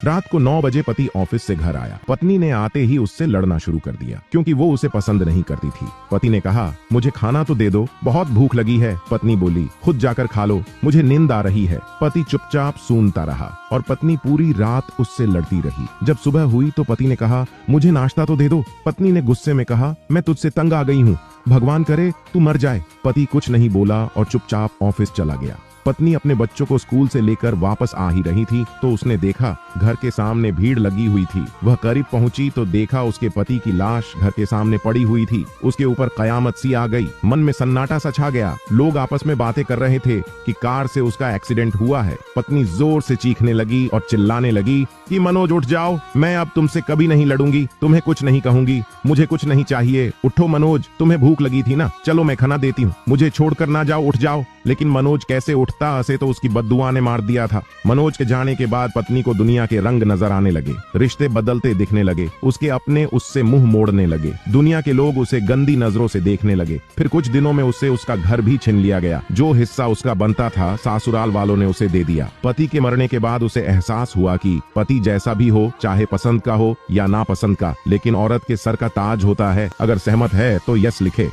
रात को 9 बजे पति ऑफिस से घर आया। पत्नी ने आते ही उससे लड़ना शुरू कर दिया क्योंकि वो उसे पसंद नहीं करती थी। पति ने कहा, मुझे खाना तो दे दो, बहुत भूख लगी है। पत्नी बोली, खुद जाकर खा लो, मुझे नींद आ रही है। पति चुपचाप सूनता रहा और पत्नी पूरी रात उससे लड़ती रही। जब सुबह हुई तो पति ने कहा, मुझे नाश्ता तो दे दो। पत्नी ने गुस्से में कहा, मैं तुझसे तंग आ गई हूँ, भगवान करे तू मर जाए। पति कुछ नहीं बोला और चुपचाप ऑफिस चला गया। पत्नी अपने बच्चों को स्कूल से लेकर वापस आ ही रही थी तो उसने देखा घर के सामने भीड़ लगी हुई थी। वह करीब पहुंची तो देखा उसके पति की लाश घर के सामने पड़ी हुई थी। उसके ऊपर कयामत सी आ गई। मन में सन्नाटा सा छा गया। लोग आपस में बातें कर रहे थे कि कार से उसका एक्सीडेंट हुआ है। पत्नी जोर से चीखने लगी और चिल्लाने लगी कि मनोज उठ जाओ, मैं अब तुमसे कभी नहीं लड़ूंगी, तुम्हें कुछ नहीं कहूंगी, मुझे कुछ नहीं चाहिए। उठो मनोज, तुम्हें भूख लगी थी ना, चलो मैं खाना देती हूँ, मुझे छोड़कर ना जाओ, उठ जाओ। लेकिन मनोज कैसे उठता, हंसे तो उसकी बद्दुआ ने मार दिया था। मनोज के जाने के बाद पत्नी को दुनिया के रंग नजर आने लगे, रिश्ते बदलते दिखने लगे, उसके अपने उससे मुंह मोड़ने लगे, दुनिया के लोग उसे गंदी नजरों से देखने लगे। फिर कुछ दिनों में उससे उसका घर भी छीन लिया गया। जो हिस्सा उसका बनता था सासुराल वालों ने उसे दे दिया। पति के मरने के बाद उसे एहसास हुआ कि पति जैसा भी हो, चाहे पसंद का हो या नापसंद का, लेकिन औरत के सर का ताज होता है। अगर सहमत है तो यस लिखे।